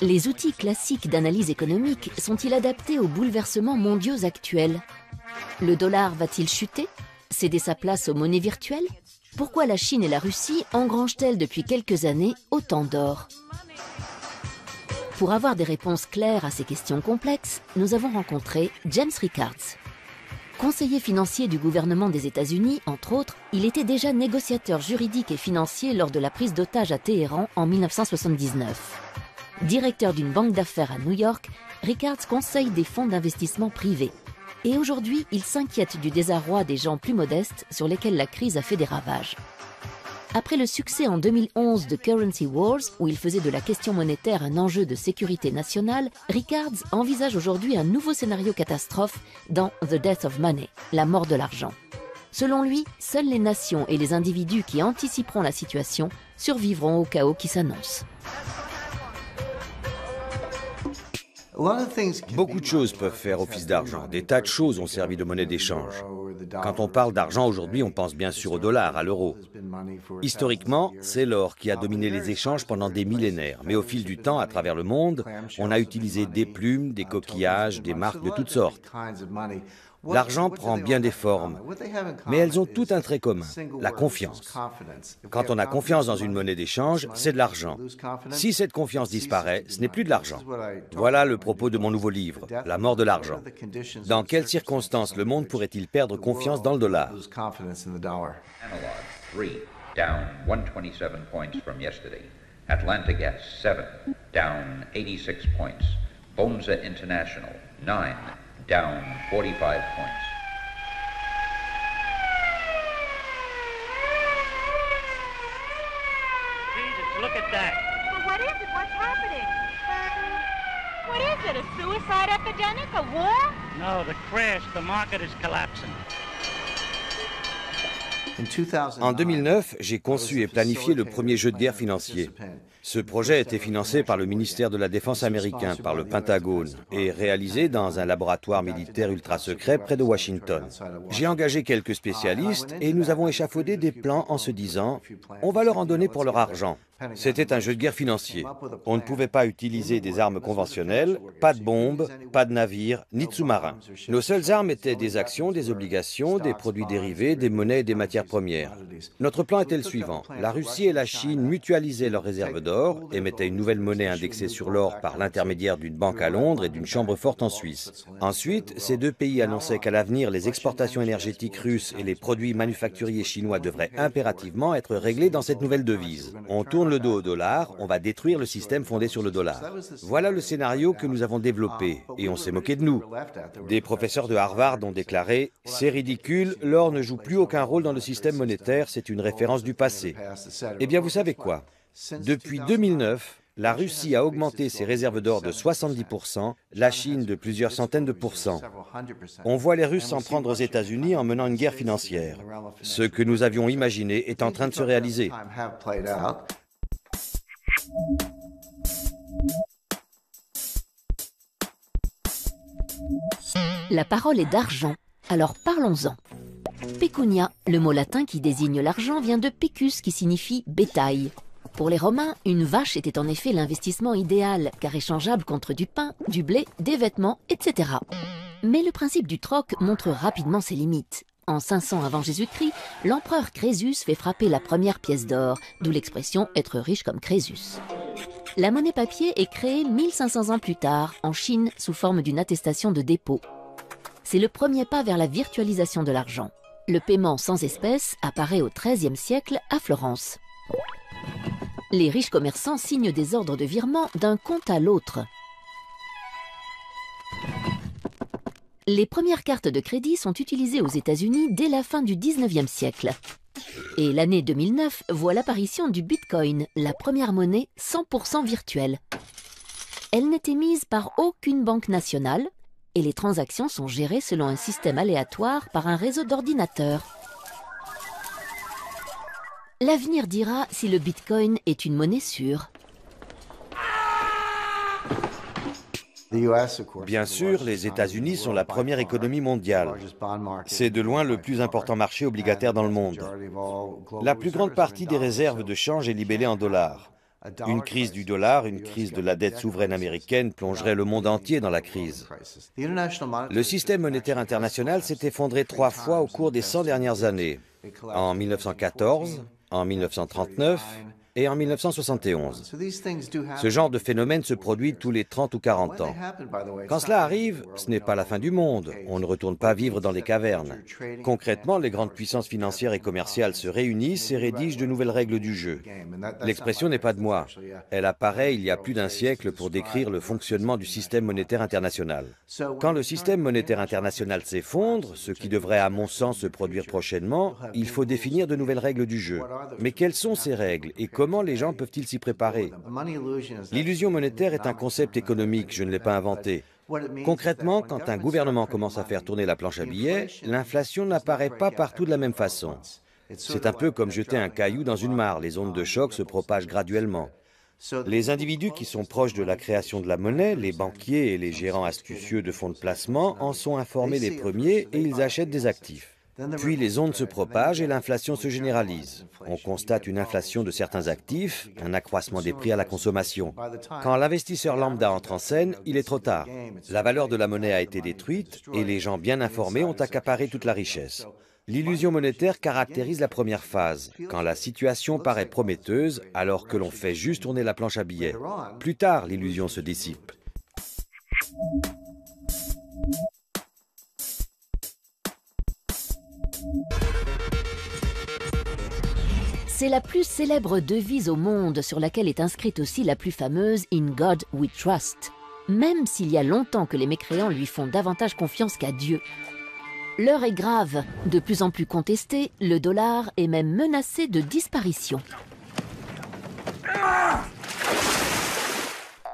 Les outils classiques d'analyse économique sont-ils adaptés aux bouleversements mondiaux actuels? Le dollar va-t-il chuter? Céder sa place aux monnaies virtuelles? Pourquoi la Chine et la Russie engrangent-elles depuis quelques années autant d'or? Pour avoir des réponses claires à ces questions complexes, nous avons rencontré James Rickards. Conseiller financier du gouvernement des États-Unis, entre autres, il était déjà négociateur juridique et financier lors de la prise d'otage à Téhéran en 1979. Directeur d'une banque d'affaires à New York, Rickards conseille des fonds d'investissement privés. Et aujourd'hui, il s'inquiète du désarroi des gens plus modestes sur lesquels la crise a fait des ravages. Après le succès en 2011 de Currency Wars, où il faisait de la question monétaire un enjeu de sécurité nationale, Rickards envisage aujourd'hui un nouveau scénario catastrophe dans The Death of Money, la mort de l'argent. Selon lui, seules les nations et les individus qui anticiperont la situation survivront au chaos qui s'annonce. Beaucoup de choses peuvent faire office d'argent. Des tas de choses ont servi de monnaie d'échange. Quand on parle d'argent aujourd'hui, on pense bien sûr au dollar, à l'euro. Historiquement, c'est l'or qui a dominé les échanges pendant des millénaires. Mais au fil du temps, à travers le monde, on a utilisé des plumes, des coquillages, des marques de toutes sortes. L'argent prend bien des formes, mais elles ont tout un trait commun, la confiance. Quand on a confiance dans une monnaie d'échange, c'est de l'argent. Si cette confiance disparaît, ce n'est plus de l'argent. Voilà le propos de mon nouveau livre, La mort de l'argent. Dans quelles circonstances le monde pourrait-il perdre confiance dans le dollar? Down 127 points from yesterday. Atlanta Gas 7, down 86 points. Bonza International 9, down 45 points. Jesus, look at that. Well, what is it? What's happening? What is it? A suicide epidemic? A war? No, the crash. The market is collapsing. En 2009, j'ai conçu et planifié le premier jeu de guerre financier. Ce projet a été financé par le ministère de la Défense américain, par le Pentagone, et réalisé dans un laboratoire militaire ultra secret près de Washington. J'ai engagé quelques spécialistes et nous avons échafaudé des plans en se disant « on va leur en donner pour leur argent ». C'était un jeu de guerre financier. On ne pouvait pas utiliser des armes conventionnelles, pas de bombes, pas de navires, ni de sous-marins. Nos seules armes étaient des actions, des obligations, des produits dérivés, des monnaies et des matières premières. Notre plan était le suivant. La Russie et la Chine mutualisaient leurs réserves d'or, émettaient une nouvelle monnaie indexée sur l'or par l'intermédiaire d'une banque à Londres et d'une chambre forte en Suisse. Ensuite, ces deux pays annonçaient qu'à l'avenir, les exportations énergétiques russes et les produits manufacturiers chinois devraient impérativement être réglés dans cette nouvelle devise. On tourne le dos au dollar, on va détruire le système fondé sur le dollar. Voilà le scénario que nous avons développé, et on s'est moqué de nous. Des professeurs de Harvard ont déclaré « C'est ridicule, l'or ne joue plus aucun rôle dans le système monétaire, c'est une référence du passé. » Eh bien, vous savez quoi? Depuis 2009, la Russie a augmenté ses réserves d'or de 70%, la Chine de plusieurs centaines de pourcents. On voit les Russes s'en prendre aux États-Unis en menant une guerre financière. Ce que nous avions imaginé est en train de se réaliser. La parole est d'argent, alors parlons-en. Pecunia, le mot latin qui désigne l'argent, vient de pecus qui signifie bétail. Pour les Romains, une vache était en effet l'investissement idéal, car échangeable contre du pain, du blé, des vêtements, etc. Mais le principe du troc montre rapidement ses limites. En 500 avant Jésus-Christ, l'empereur Crésus fait frapper la première pièce d'or, d'où l'expression « être riche comme Crésus ». La monnaie papier est créée 1500 ans plus tard, en Chine, sous forme d'une attestation de dépôt. C'est le premier pas vers la virtualisation de l'argent. Le paiement sans espèces apparaît au XIIIe siècle à Florence. Les riches commerçants signent des ordres de virement d'un compte à l'autre. Les premières cartes de crédit sont utilisées aux États-Unis dès la fin du XIXe siècle. Et l'année 2009 voit l'apparition du Bitcoin, la première monnaie 100% virtuelle. Elle n'est émise par aucune banque nationale et les transactions sont gérées selon un système aléatoire par un réseau d'ordinateurs. L'avenir dira si le Bitcoin est une monnaie sûre. Bien sûr, les États-Unis sont la première économie mondiale. C'est de loin le plus important marché obligataire dans le monde. La plus grande partie des réserves de change est libellée en dollars. Une crise du dollar, une crise de la dette souveraine américaine plongerait le monde entier dans la crise. Le système monétaire international s'est effondré 3 fois au cours des 100 dernières années, en 1914, en 1939 et en 1971. Ce genre de phénomène se produit tous les 30 ou 40 ans. Quand cela arrive, ce n'est pas la fin du monde. On ne retourne pas vivre dans des cavernes. Concrètement, les grandes puissances financières et commerciales se réunissent et rédigent de nouvelles règles du jeu. L'expression n'est pas de moi. Elle apparaît il y a plus d'un siècle pour décrire le fonctionnement du système monétaire international. Quand le système monétaire international s'effondre, ce qui devrait à mon sens se produire prochainement, il faut définir de nouvelles règles du jeu. Mais quelles sont ces règles et comment les gens peuvent-ils s'y préparer? L'illusion monétaire est un concept économique, je ne l'ai pas inventé. Concrètement, quand un gouvernement commence à faire tourner la planche à billets, l'inflation n'apparaît pas partout de la même façon. C'est un peu comme jeter un caillou dans une mare, les ondes de choc se propagent graduellement. Les individus qui sont proches de la création de la monnaie, les banquiers et les gérants astucieux de fonds de placement, en sont informés les premiers et ils achètent des actifs. Puis les ondes se propagent et l'inflation se généralise. On constate une inflation de certains actifs, un accroissement des prix à la consommation. Quand l'investisseur lambda entre en scène, il est trop tard. La valeur de la monnaie a été détruite et les gens bien informés ont accaparé toute la richesse. L'illusion monétaire caractérise la première phase, quand la situation paraît prometteuse alors que l'on fait juste tourner la planche à billets. Plus tard, l'illusion se dissipe. C'est la plus célèbre devise au monde sur laquelle est inscrite aussi la plus fameuse « In God We Trust », même s'il y a longtemps que les mécréants lui font davantage confiance qu'à Dieu. L'heure est grave, de plus en plus contesté, le dollar est même menacé de disparition.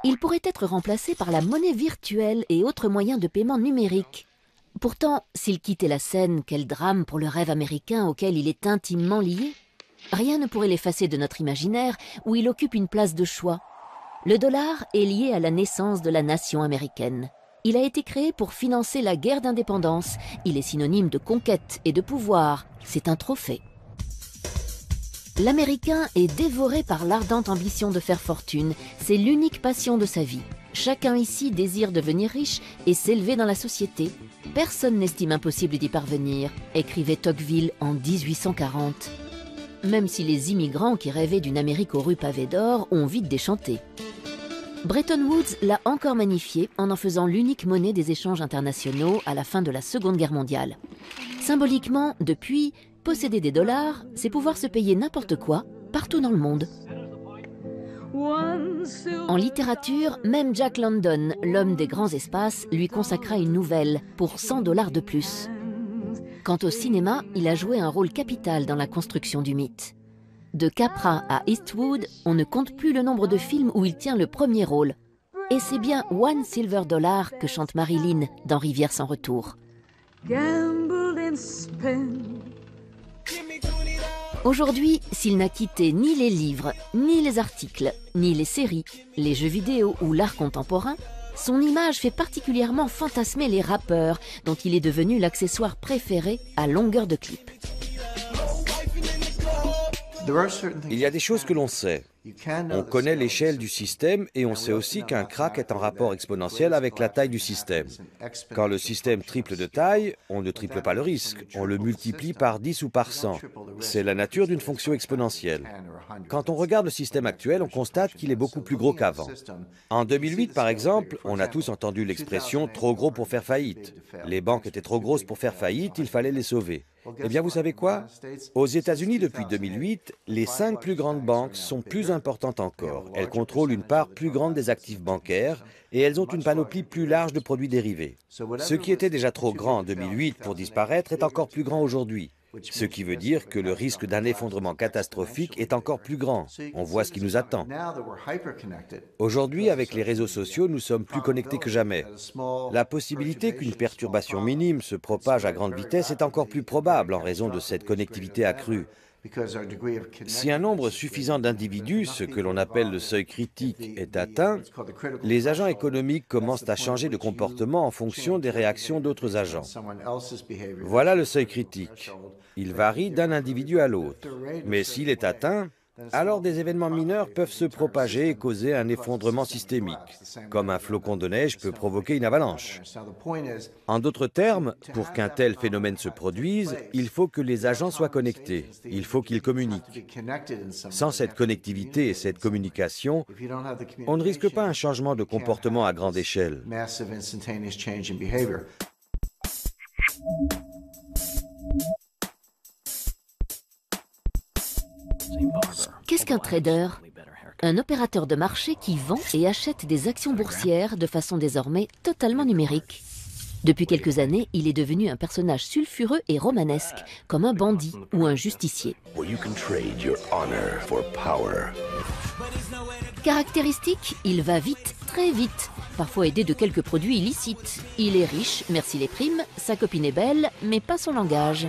Il pourrait être remplacé par la monnaie virtuelle et autres moyens de paiement numériques. Pourtant, s'il quittait la scène, quel drame pour le rêve américain auquel il est intimement lié. Rien ne pourrait l'effacer de notre imaginaire où il occupe une place de choix. Le dollar est lié à la naissance de la nation américaine. Il a été créé pour financer la guerre d'indépendance. Il est synonyme de conquête et de pouvoir. C'est un trophée. L'Américain est dévoré par l'ardente ambition de faire fortune. C'est l'unique passion de sa vie. Chacun ici désire devenir riche et s'élever dans la société. Personne n'estime impossible d'y parvenir, écrivait Tocqueville en 1840. Même si les immigrants qui rêvaient d'une Amérique aux rues pavées d'or ont vite déchanté. Bretton Woods l'a encore magnifié en faisant l'unique monnaie des échanges internationaux à la fin de la Seconde Guerre mondiale. Symboliquement, depuis, posséder des dollars, c'est pouvoir se payer n'importe quoi, partout dans le monde. En littérature, même Jack London, l'homme des grands espaces, lui consacra une nouvelle pour $100 de plus. Quant au cinéma, il a joué un rôle capital dans la construction du mythe. De Capra à Eastwood, on ne compte plus le nombre de films où il tient le premier rôle. Et c'est bien $1 silver que chante Marilyn dans Rivière sans retour. Aujourd'hui, s'il n'a quitté ni les livres, ni les articles, ni les séries, les jeux vidéo ou l'art contemporain, son image fait particulièrement fantasmer les rappeurs, dont il est devenu l'accessoire préféré à longueur de clip. Il y a des choses que l'on sait. On connaît l'échelle du système et on sait aussi qu'un krach est en rapport exponentiel avec la taille du système. Quand le système triple de taille, on ne triple pas le risque, on le multiplie par 10 ou par 100. C'est la nature d'une fonction exponentielle. Quand on regarde le système actuel, on constate qu'il est beaucoup plus gros qu'avant. En 2008, par exemple, on a tous entendu l'expression « trop gros pour faire faillite ». Les banques étaient trop grosses pour faire faillite, il fallait les sauver. Eh bien, vous savez quoi? Aux États-Unis, depuis 2008, les 5 plus grandes banques sont plus importantes encore. Elles contrôlent une part plus grande des actifs bancaires et elles ont une panoplie plus large de produits dérivés. Ce qui était déjà trop grand en 2008 pour disparaître est encore plus grand aujourd'hui. Ce qui veut dire que le risque d'un effondrement catastrophique est encore plus grand. On voit ce qui nous attend. Aujourd'hui, avec les réseaux sociaux, nous sommes plus connectés que jamais. La possibilité qu'une perturbation minime se propage à grande vitesse est encore plus probable en raison de cette connectivité accrue. Si un nombre suffisant d'individus, ce que l'on appelle le seuil critique, est atteint, les agents économiques commencent à changer de comportement en fonction des réactions d'autres agents. Voilà le seuil critique. Il varie d'un individu à l'autre. Mais s'il est atteint, alors des événements mineurs peuvent se propager et causer un effondrement systémique, comme un flocon de neige peut provoquer une avalanche. En d'autres termes, pour qu'un tel phénomène se produise, il faut que les agents soient connectés, il faut qu'ils communiquent. Sans cette connectivité et cette communication, on ne risque pas un changement de comportement à grande échelle. Qu'est-ce qu'un trader? Un opérateur de marché qui vend et achète des actions boursières de façon désormais totalement numérique. Depuis quelques années, il est devenu un personnage sulfureux et romanesque, comme un bandit ou un justicier. Caractéristique, il va vite, très vite, parfois aidé de quelques produits illicites. Il est riche, merci les primes, sa copine est belle, mais pas son langage.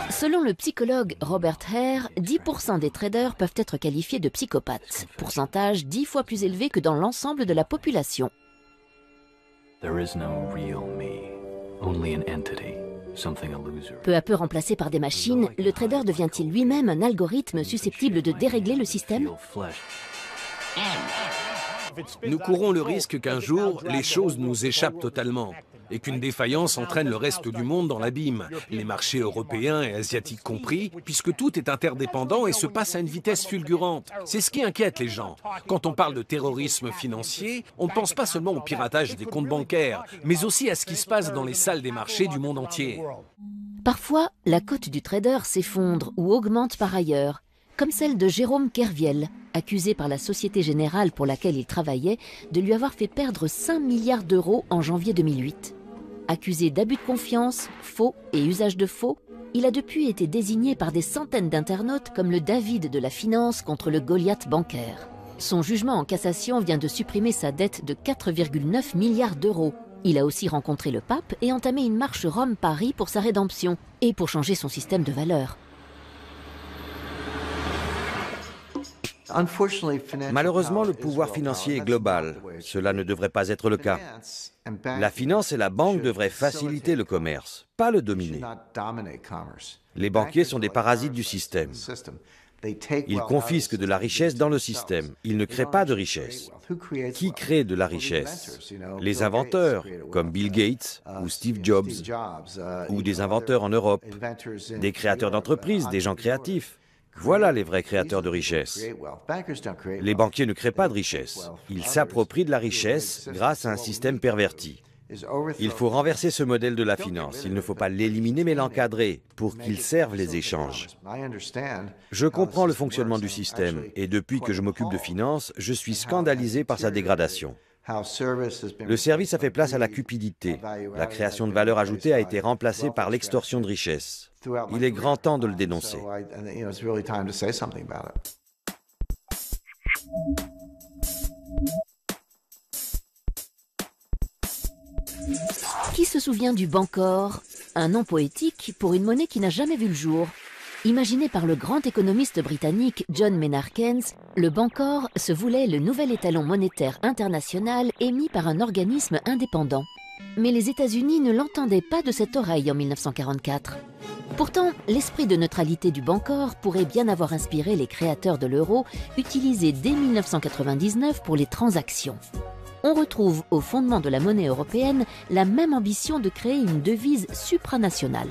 Selon le psychologue Robert Hare, 10% des traders peuvent être qualifiés de psychopathes, pourcentage 10 fois plus élevé que dans l'ensemble de la population. Peu à peu remplacé par des machines, le trader devient-il lui-même un algorithme susceptible de dérégler le système? Nous courons le risque qu'un jour, les choses nous échappent totalement et qu'une défaillance entraîne le reste du monde dans l'abîme, les marchés européens et asiatiques compris, puisque tout est interdépendant et se passe à une vitesse fulgurante. C'est ce qui inquiète les gens. Quand on parle de terrorisme financier, on ne pense pas seulement au piratage des comptes bancaires, mais aussi à ce qui se passe dans les salles des marchés du monde entier. Parfois, la cote du trader s'effondre ou augmente par ailleurs, comme celle de Jérôme Kerviel, accusé par la Société Générale pour laquelle il travaillait de lui avoir fait perdre 5 milliards d'euros en janvier 2008. Accusé d'abus de confiance, faux et usage de faux, il a depuis été désigné par des centaines d'internautes comme le David de la finance contre le Goliath bancaire. Son jugement en cassation vient de supprimer sa dette de 4,9 milliards d'euros. Il a aussi rencontré le pape et entamé une marche Rome-Paris pour sa rédemption et pour changer son système de valeurs. Malheureusement, le pouvoir financier est global. Cela ne devrait pas être le cas. La finance et la banque devraient faciliter le commerce, pas le dominer. Les banquiers sont des parasites du système. Ils confisquent de la richesse dans le système. Ils ne créent pas de richesse. Qui crée de la richesse? Les inventeurs, comme Bill Gates ou Steve Jobs, ou des inventeurs en Europe, des créateurs d'entreprises, des gens créatifs. Voilà les vrais créateurs de richesse. Les banquiers ne créent pas de richesse. Ils s'approprient de la richesse grâce à un système perverti. Il faut renverser ce modèle de la finance. Il ne faut pas l'éliminer mais l'encadrer pour qu'il serve les échanges. Je comprends le fonctionnement du système et depuis que je m'occupe de finance, je suis scandalisé par sa dégradation. Le service a fait place à la cupidité. La création de valeur ajoutée a été remplacée par l'extorsion de richesse. Il est grand temps de le dénoncer. Qui se souvient du Bancor, un nom poétique pour une monnaie qui n'a jamais vu le jour? Imaginé par le grand économiste britannique John Maynard Keynes, le Bancor se voulait le nouvel étalon monétaire international émis par un organisme indépendant. Mais les États-Unis ne l'entendaient pas de cette oreille en 1944. Pourtant, l'esprit de neutralité du Bancor pourrait bien avoir inspiré les créateurs de l'euro, utilisé dès 1999 pour les transactions. On retrouve au fondement de la monnaie européenne la même ambition de créer une devise supranationale.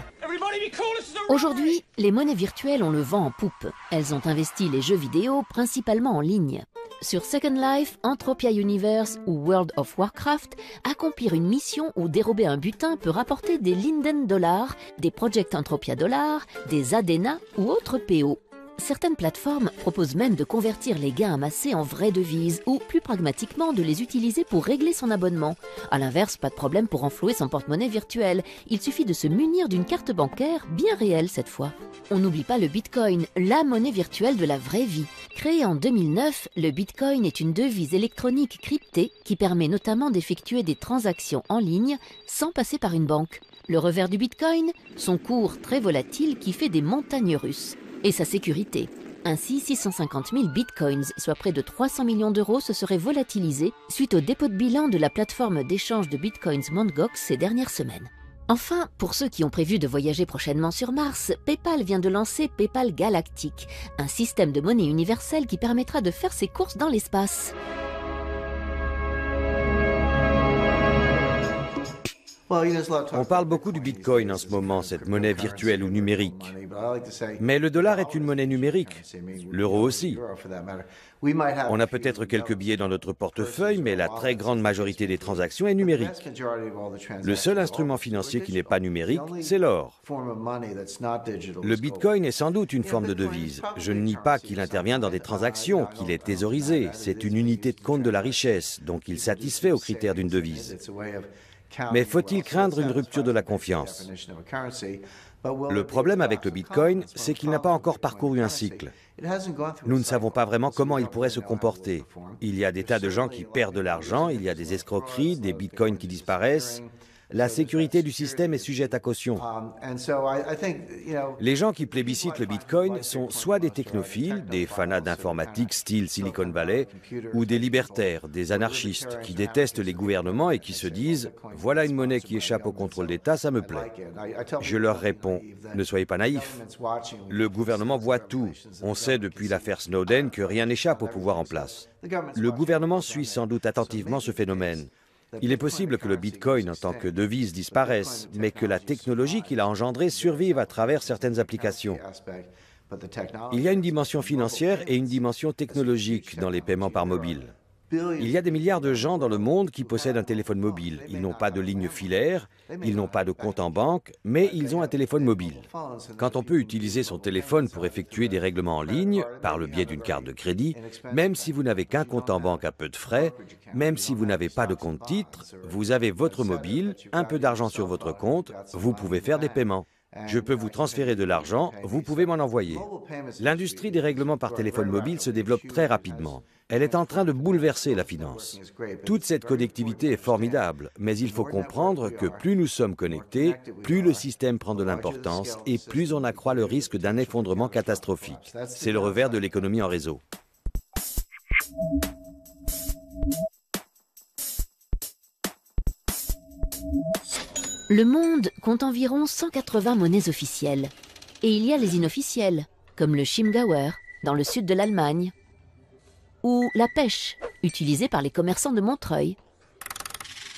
Aujourd'hui, les monnaies virtuelles ont le vent en poupe. Elles ont investi les jeux vidéo principalement en ligne. Sur Second Life, Entropia Universe ou World of Warcraft, accomplir une mission ou dérober un butin peut rapporter des Linden Dollars, des Project Entropia Dollars, des Adena ou autres PO. Certaines plateformes proposent même de convertir les gains amassés en vraies devises ou, plus pragmatiquement, de les utiliser pour régler son abonnement. A l'inverse, pas de problème pour renflouer son porte-monnaie virtuel. Il suffit de se munir d'une carte bancaire, bien réelle cette fois. On n'oublie pas le Bitcoin, la monnaie virtuelle de la vraie vie. Créé en 2009, le Bitcoin est une devise électronique cryptée qui permet notamment d'effectuer des transactions en ligne sans passer par une banque. Le revers du Bitcoin, son cours très volatile qui fait des montagnes russes. Et sa sécurité. Ainsi, 650 000 bitcoins, soit près de 300 millions d'euros, se seraient volatilisés suite au dépôt de bilan de la plateforme d'échange de bitcoins Mt. Gox ces dernières semaines. Enfin, pour ceux qui ont prévu de voyager prochainement sur Mars, PayPal vient de lancer PayPal Galactic, un système de monnaie universelle qui permettra de faire ses courses dans l'espace. On parle beaucoup du Bitcoin en ce moment, cette monnaie virtuelle ou numérique. Mais le dollar est une monnaie numérique, l'euro aussi. On a peut-être quelques billets dans notre portefeuille, mais la très grande majorité des transactions est numérique. Le seul instrument financier qui n'est pas numérique, c'est l'or. Le Bitcoin est sans doute une forme de devise. Je ne nie pas qu'il intervient dans des transactions, qu'il est thésaurisé. C'est une unité de compte de la richesse, donc il satisfait aux critères d'une devise. Mais faut-il craindre une rupture de la confiance? Le problème avec le Bitcoin, c'est qu'il n'a pas encore parcouru un cycle. Nous ne savons pas vraiment comment il pourrait se comporter. Il y a des tas de gens qui perdent de l'argent, il y a des escroqueries, des bitcoins qui disparaissent. La sécurité du système est sujette à caution. Les gens qui plébiscitent le Bitcoin sont soit des technophiles, des fanats d'informatique style Silicon Valley, ou des libertaires, des anarchistes, qui détestent les gouvernements et qui se disent « Voilà une monnaie qui échappe au contrôle d'État, ça me plaît ». Je leur réponds « Ne soyez pas naïfs. Le gouvernement voit tout. On sait depuis l'affaire Snowden que rien n'échappe au pouvoir en place. Le gouvernement suit sans doute attentivement ce phénomène. Il est possible que le Bitcoin en tant que devise disparaisse, mais que la technologie qu'il a engendrée survive à travers certaines applications. Il y a une dimension financière et une dimension technologique dans les paiements par mobile. Il y a des milliards de gens dans le monde qui possèdent un téléphone mobile. Ils n'ont pas de ligne filaire, ils n'ont pas de compte en banque, mais ils ont un téléphone mobile. Quand on peut utiliser son téléphone pour effectuer des règlements en ligne, par le biais d'une carte de crédit, même si vous n'avez qu'un compte en banque à peu de frais, même si vous n'avez pas de compte titre, vous avez votre mobile, un peu d'argent sur votre compte, vous pouvez faire des paiements. Je peux vous transférer de l'argent, vous pouvez m'en envoyer. L'industrie des règlements par téléphone mobile se développe très rapidement. Elle est en train de bouleverser la finance. Toute cette connectivité est formidable, mais il faut comprendre que plus nous sommes connectés, plus le système prend de l'importance et plus on accroît le risque d'un effondrement catastrophique. C'est le revers de l'économie en réseau. Le monde compte environ 180 monnaies officielles. Et il y a les inofficielles, comme le Chiemgauer, dans le sud de l'Allemagne, ou la pêche, utilisée par les commerçants de Montreuil.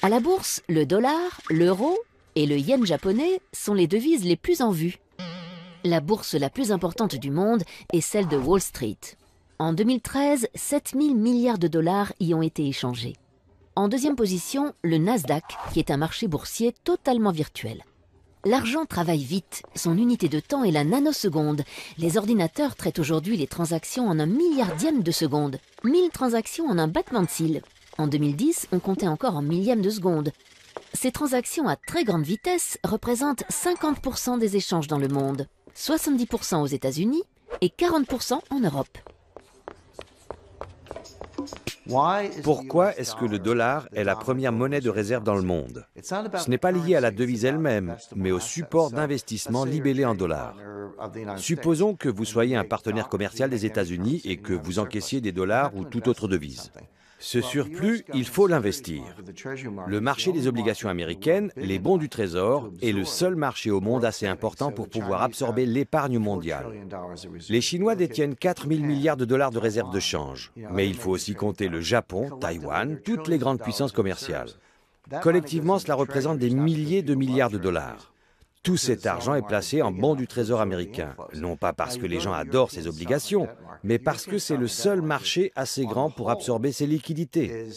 À la bourse, le dollar, l'euro et le yen japonais sont les devises les plus en vue. La bourse la plus importante du monde est celle de Wall Street. En 2013, 7 000 milliards de dollars y ont été échangés. En deuxième position, le Nasdaq, qui est un marché boursier totalement virtuel. L'argent travaille vite, son unité de temps est la nanoseconde. Les ordinateurs traitent aujourd'hui les transactions en un milliardième de seconde. 1000 transactions en un battement de cils. En 2010, on comptait encore en millième de seconde. Ces transactions à très grande vitesse représentent 50% des échanges dans le monde, 70% aux États-Unis et 40% en Europe. Pourquoi est-ce que le dollar est la première monnaie de réserve dans le monde? Ce n'est pas lié à la devise elle-même, mais au support d'investissement libellé en dollars. Supposons que vous soyez un partenaire commercial des États-Unis et que vous encaissiez des dollars ou toute autre devise. Ce surplus, il faut l'investir. Le marché des obligations américaines, les bons du Trésor, est le seul marché au monde assez important pour pouvoir absorber l'épargne mondiale. Les Chinois détiennent 4 000 milliards de dollars de réserves de change. Mais il faut aussi compter le Japon, Taïwan, toutes les grandes puissances commerciales. Collectivement, cela représente des milliers de milliards de dollars. Tout cet argent est placé en bons du Trésor américain, non pas parce que les gens adorent ces obligations, mais parce que c'est le seul marché assez grand pour absorber ces liquidités.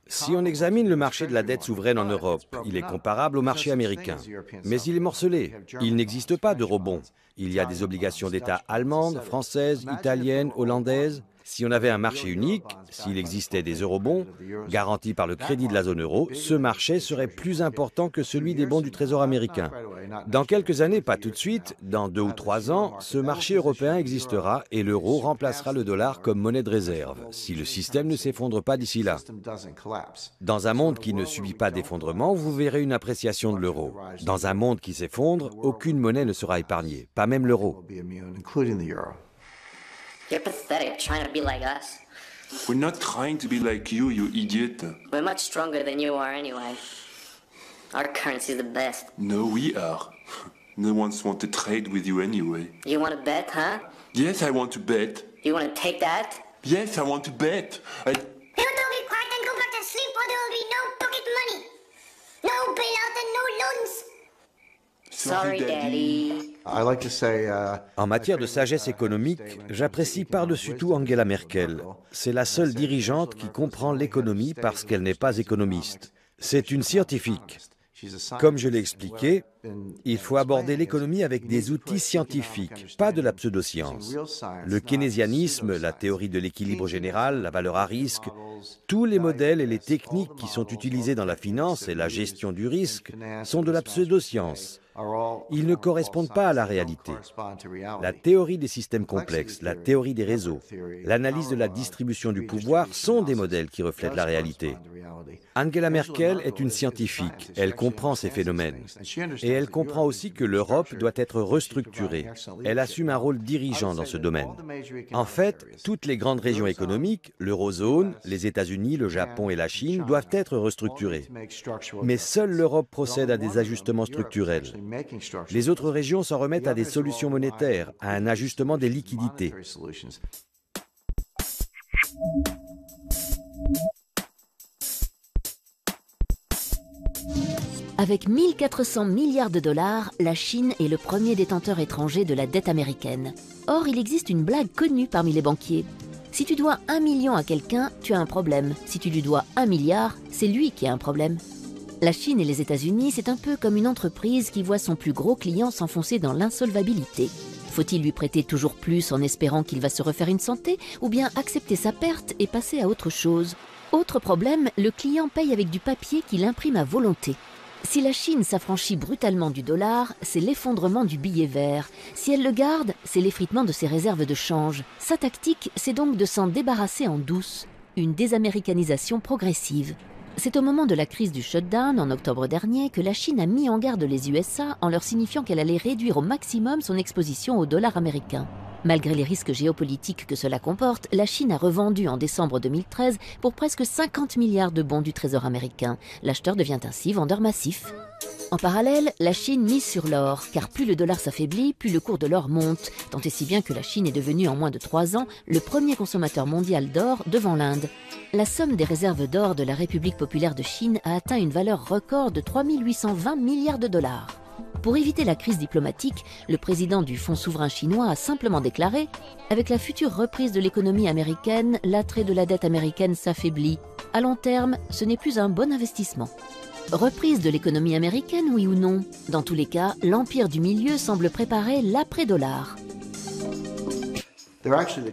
Si on examine le marché de la dette souveraine en Europe, il est comparable au marché américain. Mais il est morcelé. Il n'existe pas d'eurobond. Il y a des obligations d'État allemandes, françaises, italiennes, hollandaises. Si on avait un marché unique, s'il existait des eurobonds, garantis par le crédit de la zone euro, ce marché serait plus important que celui des bons du Trésor américain. Dans quelques années, pas tout de suite, dans 2 ou 3 ans, ce marché européen existera et l'euro remplacera le dollar comme monnaie de réserve, si le système ne s'effondre pas d'ici là. Dans un monde qui ne subit pas d'effondrement, vous verrez une appréciation de l'euro. Dans un monde qui s'effondre, aucune monnaie ne sera épargnée, pas même l'euro. You're pathetic, trying to be like us. We're not trying to be like you idiot. We're much stronger than you are anyway. Our currency's the best. No, we are. No one's want to trade with you anyway. You want to bet, huh? Yes, I want to bet. You want to take that? Yes, I want to bet. People don't get quiet and go back to sleep or there will be no pocket money. No bailout and no loans. Sorry, Daddy. En matière de sagesse économique, j'apprécie par-dessus tout Angela Merkel. C'est la seule dirigeante qui comprend l'économie parce qu'elle n'est pas économiste. C'est une scientifique. Comme je l'ai expliqué, il faut aborder l'économie avec des outils scientifiques, pas de la pseudoscience. Le keynésianisme, la théorie de l'équilibre général, la valeur à risque, tous les modèles et les techniques qui sont utilisés dans la finance et la gestion du risque sont de la pseudoscience. Ils ne correspondent pas à la réalité. La théorie des systèmes complexes, la théorie des réseaux, l'analyse de la distribution du pouvoir sont des modèles qui reflètent la réalité. Angela Merkel est une scientifique, elle comprend ces phénomènes. Et elle comprend aussi que l'Europe doit être restructurée. Elle assume un rôle dirigeant dans ce domaine. En fait, toutes les grandes régions économiques, l'eurozone, les États-Unis, le Japon et la Chine doivent être restructurées. Mais seule l'Europe procède à des ajustements structurels. Les autres régions s'en remettent à des solutions monétaires, à un ajustement des liquidités. Avec 1 400 milliards de dollars, la Chine est le premier détenteur étranger de la dette américaine. Or, il existe une blague connue parmi les banquiers. Si tu dois 1 million à quelqu'un, tu as un problème. Si tu lui dois 1 milliard, c'est lui qui a un problème. La Chine et les États-Unis, c'est un peu comme une entreprise qui voit son plus gros client s'enfoncer dans l'insolvabilité. Faut-il lui prêter toujours plus en espérant qu'il va se refaire une santé, ou bien accepter sa perte et passer à autre chose? Autre problème, le client paye avec du papier qu'il imprime à volonté. Si la Chine s'affranchit brutalement du dollar, c'est l'effondrement du billet vert. Si elle le garde, c'est l'effritement de ses réserves de change. Sa tactique, c'est donc de s'en débarrasser en douce. Une désaméricanisation progressive. C'est au moment de la crise du shutdown, en octobre dernier, que la Chine a mis en garde les USA en leur signifiant qu'elle allait réduire au maximum son exposition au dollar américain. Malgré les risques géopolitiques que cela comporte, la Chine a revendu en décembre 2013 pour presque 50 milliards de bons du Trésor américain. L'acheteur devient ainsi vendeur massif. En parallèle, la Chine mise sur l'or, car plus le dollar s'affaiblit, plus le cours de l'or monte, tant et si bien que la Chine est devenue en moins de 3 ans le premier consommateur mondial d'or devant l'Inde. La somme des réserves d'or de la République populaire de Chine a atteint une valeur record de 3 820 milliards de dollars. Pour éviter la crise diplomatique, le président du Fonds souverain chinois a simplement déclaré « Avec la future reprise de l'économie américaine, l'attrait de la dette américaine s'affaiblit. À long terme, ce n'est plus un bon investissement. » Reprise de l'économie américaine, oui ou non? Dans tous les cas, l'empire du milieu semble préparer l'après-dollar.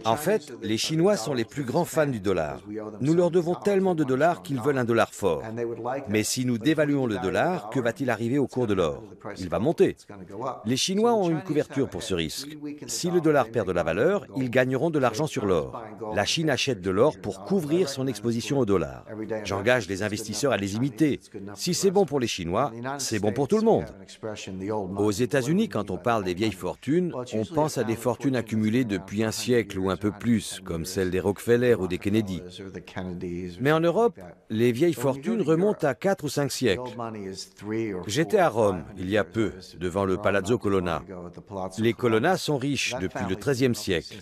En fait, les Chinois sont les plus grands fans du dollar. Nous leur devons tellement de dollars qu'ils veulent un dollar fort. Mais si nous dévaluons le dollar, que va-t-il arriver au cours de l'or? Il va monter. Les Chinois ont une couverture pour ce risque. Si le dollar perd de la valeur, ils gagneront de l'argent sur l'or. La Chine achète de l'or pour couvrir son exposition au dollar. J'engage les investisseurs à les imiter. Si c'est bon pour les Chinois, c'est bon pour tout le monde. Aux États-Unis, quand on parle des vieilles fortunes, on pense à des fortunes accumulées depuis un siècle ou un peu plus, comme celles des Rockefeller ou des Kennedy. Mais en Europe, les vieilles fortunes remontent à 4 ou 5 siècles. J'étais à Rome, il y a peu, devant le Palazzo Colonna. Les Colonna sont riches depuis le XIIIe siècle.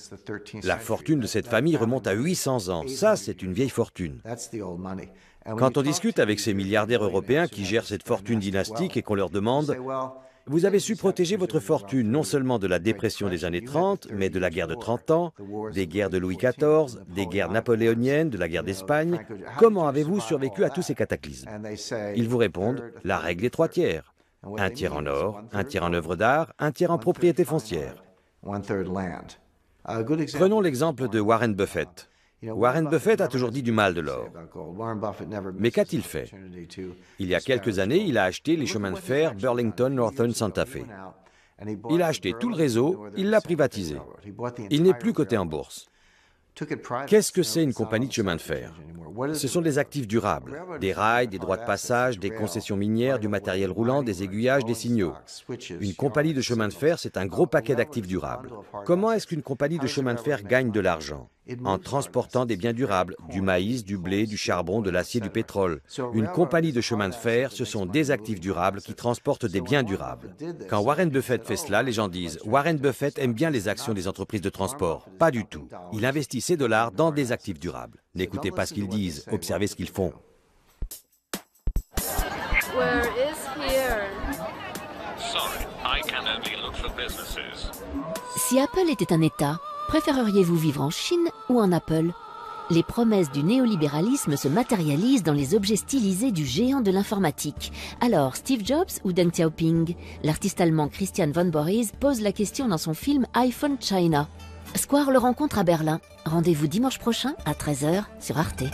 La fortune de cette famille remonte à 800 ans. Ça, c'est une vieille fortune. Quand on discute avec ces milliardaires européens qui gèrent cette fortune dynastique et qu'on leur demande « Vous avez su protéger votre fortune non seulement de la dépression des années 30, mais de la guerre de 30 ans, des guerres de Louis XIV, des guerres napoléoniennes, de la guerre d'Espagne. Comment avez-vous survécu à tous ces cataclysmes ?» Ils vous répondent « La règle est 3 tiers. Un tiers en or, un tiers en œuvres d'art, un tiers en propriété foncière. » Prenons l'exemple de Warren Buffett. Warren Buffett a toujours dit du mal de l'or. Mais qu'a-t-il fait? Il y a quelques années, il a acheté les chemins de fer Burlington Northern Santa Fe. Il a acheté tout le réseau, il l'a privatisé. Il n'est plus coté en bourse. Qu'est-ce que c'est une compagnie de chemin de fer? Ce sont des actifs durables, des rails, des droits de passage, des concessions minières, du matériel roulant, des aiguillages, des signaux. Une compagnie de chemin de fer, c'est un gros paquet d'actifs durables. Comment est-ce qu'une compagnie de chemin de fer gagne de l'argent? en transportant des biens durables, du maïs, du blé, du charbon, de l'acier, du pétrole. Une compagnie de chemin de fer, ce sont des actifs durables qui transportent des biens durables. Quand Warren Buffett fait cela, les gens disent « Warren Buffett aime bien les actions des entreprises de transport ». Pas du tout. Il investit ses dollars dans des actifs durables. N'écoutez pas ce qu'ils disent, observez ce qu'ils font. Where is here? Sorry, I can only look for businesses. Si Apple était un État, préféreriez-vous vivre en Chine ou en Apple? Les promesses du néolibéralisme se matérialisent dans les objets stylisés du géant de l'informatique. Alors, Steve Jobs ou Deng Xiaoping? L'artiste allemand Christian von Borries pose la question dans son film iPhone China. Square le rencontre à Berlin. Rendez-vous dimanche prochain à 13h sur Arte.